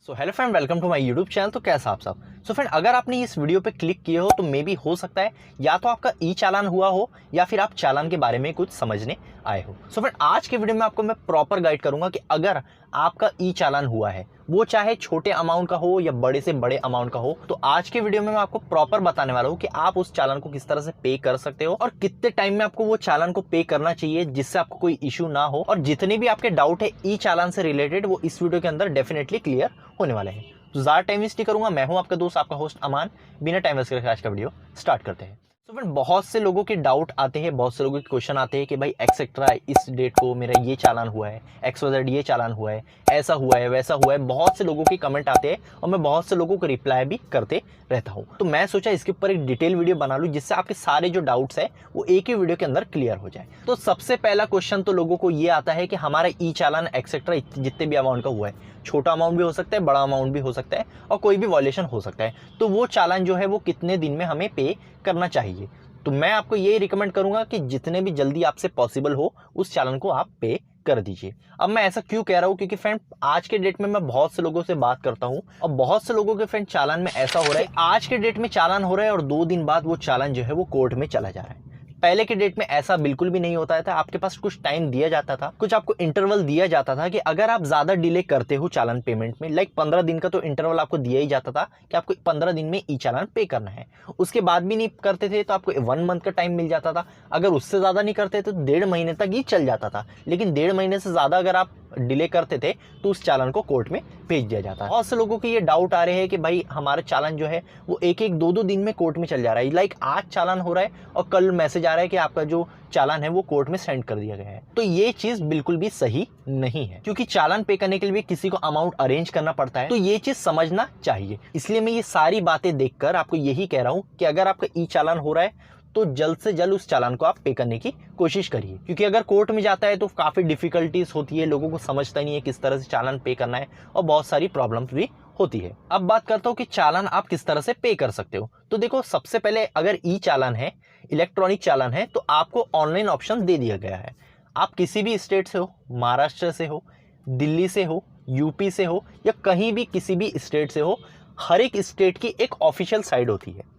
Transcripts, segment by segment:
So hello friend, welcome to my YouTube channel. तो कैसा आप सब। सो फ्रेंड, अगर आपने इस वीडियो पे क्लिक किए हो तो मे बी हो सकता है या तो आपका ई चालान हुआ हो या फिर आप चालान के बारे में कुछ समझने आए हो। सो फ्रेंड, आज के वीडियो में आपको मैं प्रॉपर गाइड करूंगा कि अगर आपका ई चालान हुआ है, वो चाहे छोटे अमाउंट का हो या बड़े से बड़े अमाउंट का हो, तो आज के वीडियो में मैं आपको प्रॉपर बताने वाला हूँ कि आप उस चालान को किस तरह से पे कर सकते हो और कितने टाइम में आपको वो चालान को पे करना चाहिए जिससे आपको कोई इशू ना हो। और जितने भी आपके डाउट है ई चालान से रिलेटेड, वो इस वीडियो के अंदर डेफिनेटली क्लियर होने वाले हैं। तो ज़्यादा टाइम वेस्ट नहीं करूंगा, मैं हूं आपका दोस्त, आपका होस्ट अमान। बिना टाइम वेस्ट करके आज का वीडियो स्टार्ट करते हैं। तो फ्रेंड, बहुत से लोगों के डाउट आते हैं, बहुत से लोगों के क्वेश्चन आते हैं कि भाई एक्सेट्रा इस डेट को मेरा ये चालान हुआ है, XYZ ये चालान हुआ है, ऐसा हुआ है, वैसा हुआ है। बहुत से लोगों के कमेंट आते हैं और मैं बहुत से लोगों को रिप्लाई भी करते रहता हूँ। तो मैं सोचा इसके ऊपर एक डिटेल वीडियो बना लूँ जिससे आपके सारे जो डाउट्स है वो एक ही वीडियो के अंदर क्लियर हो जाए। तो सबसे पहला क्वेश्चन तो लोगों को ये आता है कि हमारा ई चालान एक्सेट्रा जितने भी अमाउंट का हुआ है, छोटा अमाउंट भी हो सकता है, बड़ा अमाउंट भी हो सकता है और कोई भी वॉल्यूशन हो सकता है, तो वो चालान जो है वो कितने दिन में हमें पे करना चाहिए। तो मैं आपको यही रिकमेंड करूंगा कि जितने भी जल्दी आपसे पॉसिबल हो उस चालान को आप पे कर दीजिए। अब मैं ऐसा क्यों कह रहा हूं, क्योंकि फ्रेंड आज के डेट में मैं बहुत से लोगों से बात करता हूं और बहुत से लोगों के फ्रेंड चालान में ऐसा हो रहा है, आज के डेट में चालान हो रहा है और 2 दिन बाद वो चालान जो है वो कोर्ट में चला जा रहा है। पहले के डेट में ऐसा बिल्कुल भी नहीं होता था। आपके पास कुछ टाइम दिया जाता था, कुछ आपको इंटरवल दिया जाता था कि अगर आप ज्यादा डिले करते हो चालान पेमेंट में, लाइक 15 दिन का तो इंटरवल आपको दिया ही जाता था कि आपको 15 दिन में ई चालान पे करना है। उसके बाद भी नहीं करते थे तो आपको 1 मंथ का टाइम मिल जाता था। अगर उससे ज्यादा नहीं करते तो 1.5 महीने तक ही चल जाता था। लेकिन 1.5 महीने से ज्यादा अगर आप डिले करते थे तो उस चालान को कोर्ट में भेज दिया जाता है। बहुत से लोगों के ये डाउट आ रहे हैं कि भाई हमारा चालान जो है वो एक एक दो दो दिन में कोर्ट में चल जा रहा है। लाइक आज चालान हो रहा है और कल मैसेज आ रहा है कि आपका जो चालान है वो कोर्ट में सेंड कर दिया गया है। तो ये चीज बिल्कुल भी सही नहीं है, क्योंकि चालान पे करने के लिए किसी को अमाउंट अरेंज करना पड़ता है। तो ये चीज समझना चाहिए। इसलिए मैं ये सारी बातें देखकर आपको यही कह रहा हूं कि अगर आपका ई चालान हो रहा है तो जल्द से जल्द उस चालान को आप पे करने की कोशिश करिए, क्योंकि अगर कोर्ट में जाता है तो काफी डिफिकल्टीज होती है, लोगों को समझता नहीं है किस तरह से चालान पे करना है और बहुत सारी प्रॉब्लम्स भी होती है। अब बात करता हूँ कि चालान आप किस तरह से पे कर सकते हो। तो देखो, सबसे पहले अगर ई चालान है, इलेक्ट्रॉनिक चालान है, तो आपको ऑनलाइन ऑप्शन दे दिया गया है। आप किसी भी स्टेट से हो, महाराष्ट्र से हो, दिल्ली से हो, यूपी से हो या कहीं भी किसी भी स्टेट से हो, हर एक स्टेट की एक ऑफिशियल साइट होती है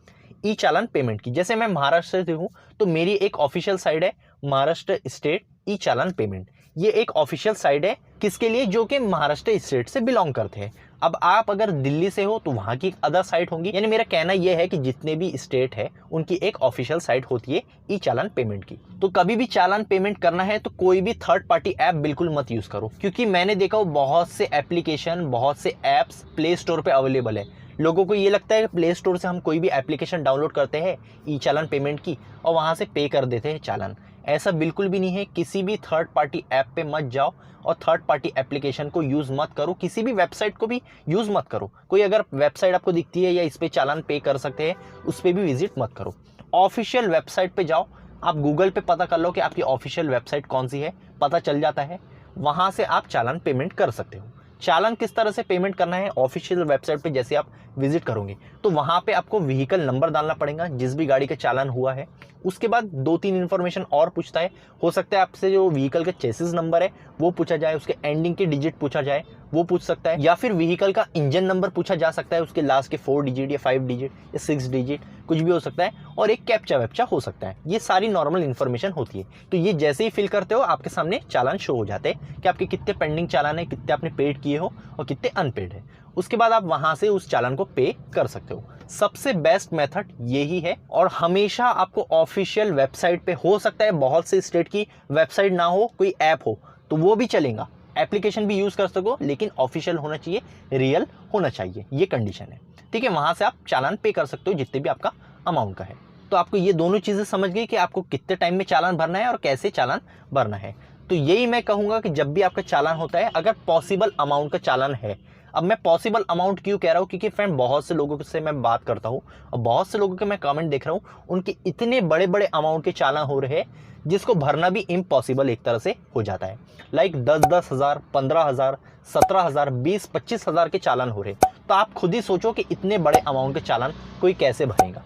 ई चालान पेमेंट की। जैसे मैं महाराष्ट्र से हूँ तो मेरी एक ऑफिशियल साइट है महाराष्ट्र स्टेट ई चालान पेमेंट। ये एक ऑफिशियल साइट है किसके लिए, जो कि महाराष्ट्र स्टेट से बिलोंग करते हैं। अब आप अगर दिल्ली से हो तो वहां की अदर साइट होंगी। यानी मेरा कहना यह है कि जितने भी स्टेट है उनकी एक ऑफिशियल साइट होती है ई चालान पेमेंट की। तो कभी भी चालान पेमेंट करना है तो कोई भी थर्ड पार्टी ऐप बिल्कुल मत यूज करो, क्योंकि मैंने देखा बहुत से एप्लीकेशन, बहुत से ऐप्स प्ले स्टोर पे अवेलेबल है। लोगों को ये लगता है कि प्ले स्टोर से हम कोई भी एप्लीकेशन डाउनलोड करते हैं ई चालान पेमेंट की और वहां से पे कर देते हैं चालान। ऐसा बिल्कुल भी नहीं है। किसी भी थर्ड पार्टी ऐप पे मत जाओ और थर्ड पार्टी एप्लीकेशन को यूज मत करो। किसी भी वेबसाइट को भी यूज मत करो। कोई अगर वेबसाइट आपको दिखती है या इस पे चालान पे कर सकते हैं, उस पर भी विजिट मत करो। ऑफिशियल वेबसाइट पे जाओ। आप गूगल पे पता कर लो कि आपकी ऑफिशियल वेबसाइट कौन सी है, पता चल जाता है। वहां से आप चालान पेमेंट कर सकते हो। चालान किस तरह से पेमेंट करना है, ऑफिशियल वेबसाइट पे जैसे आप विजिट करोगे तो वहां पे आपको व्हीकल नंबर डालना पड़ेगा जिस भी गाड़ी का चालान हुआ है। उसके बाद 2-3 इंफॉर्मेशन और पूछता है। हो सकता है आपसे जो व्हीकल का चेसिस नंबर है वो पूछा जाए, उसके एंडिंग के डिजिट पूछा जाए, वो पूछ सकता है, या फिर व्हीकल का इंजन नंबर पूछा जा सकता है, उसके लास्ट के 4 डिजिट या 5 डिजिट या 6 डिजिट कुछ भी हो सकता है, और एक कैप्चा वैप्चा हो सकता है। ये सारी नॉर्मल इन्फॉर्मेशन होती है। तो ये जैसे ही फिल करते हो आपके सामने चालान शो हो जाते हैं कि आपके कितने पेंडिंग चालान है, कितने आपने पेड किए हो और कितने अनपेड है। उसके बाद आप वहां से उस चालान को पे कर सकते हो। सबसे बेस्ट मेथड यही है। और हमेशा आपको ऑफिशियल वेबसाइट पे, हो सकता है बहुत से स्टेट की वेबसाइट ना हो, कोई ऐप हो तो वो भी चलेगा, एप्लीकेशन भी यूज कर सको, लेकिन ऑफिशियल होना चाहिए, रियल होना चाहिए, ये कंडीशन है। ठीक है, वहां से आप चालान पे कर सकते हो जितने भी आपका अमाउंट का है। तो आपको ये दोनों चीजें समझ गई कि आपको कितने टाइम में चालान भरना है और कैसे चालान भरना है। तो यही मैं कहूंगा कि जब भी आपका चालान होता है, अगर पॉसिबल अमाउंट का चालान है। अब मैं पॉसिबल अमाउंट क्यों कह रहा हूं, क्योंकि फ्रेंड बहुत से लोगों से मैं बात करता हूं और बहुत से लोगों के मैं कमेंट देख रहा हूं, उनके इतने बड़े बड़े अमाउंट के चालान हो रहे हैं जिसको भरना भी इम्पॉसिबल एक तरह से हो जाता है। लाइक 10-10 हज़ार, 15 हज़ार, 17 हज़ार, 20-25 हज़ार के चालान हो रहे। तो आप खुद ही सोचो कि इतने बड़े अमाउंट के चालान कोई कैसे भरेगा।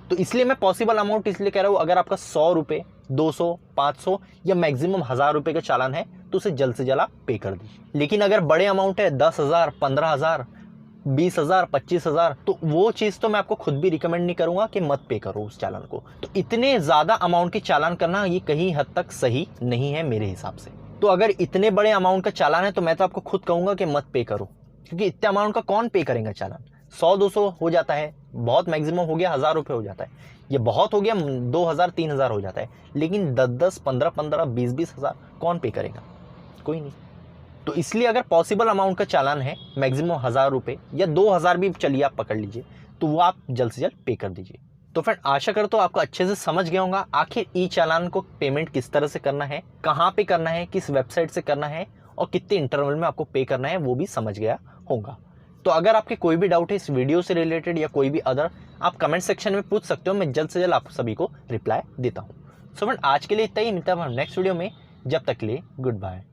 तो इसलिए मैं पॉसिबल अमाउंट इसलिए कह रहा हूँ, अगर आपका 100 रुपये, 200, 500 या मैक्सिमम 1000 रुपये का चालान है तो उसे जल्द से जल्द आप पे कर दीजिए। लेकिन अगर बड़े अमाउंट है, 10,000, 15,000, 20,000 25,000, तो वो चीज़ तो मैं आपको खुद भी रिकमेंड नहीं करूँगा कि मत पे करो उस चालान को। तो इतने ज़्यादा अमाउंट की चालान करना ये कहीं हद तक सही नहीं है मेरे हिसाब से। तो अगर इतने बड़े अमाउंट का चालान है तो मैं तो आपको खुद कहूँगा कि मत पे करो, क्योंकि इतने अमाउंट का कौन पे करेगा चालान। 100-200 हो जाता है, बहुत मैक्सिमम हो गया 1,000 रुपये हो जाता है, ये बहुत हो गया 2,000-3,000 हो जाता है, लेकिन 10-10 15-15 20-20 हज़ार कौन पे करेगा? कोई नहीं। तो इसलिए अगर पॉसिबल अमाउंट का चालान है मैक्सिमम 1,000 रुपये या 2,000 भी चलिए आप पकड़ लीजिए, तो वो आप जल्द से जल्द पे कर दीजिए। तो फ्रेंड आशा करता हूँ आपको अच्छे से समझ गया होगा आखिर ई चालान को पेमेंट किस तरह से करना है, कहाँ पे करना है, किस वेबसाइट से करना है और कितने इंटरवल में आपको पे करना है, वो भी समझ गया होगा। तो अगर आपके कोई भी डाउट है इस वीडियो से रिलेटेड या कोई भी अदर, आप कमेंट सेक्शन में पूछ सकते हो, मैं जल्द से जल्द आप सभी को रिप्लाई देता हूँ। सो फ्रेंड आज के लिए इतना ही, मिलता है नेक्स्ट वीडियो में, जब तक के लिए गुड बाय।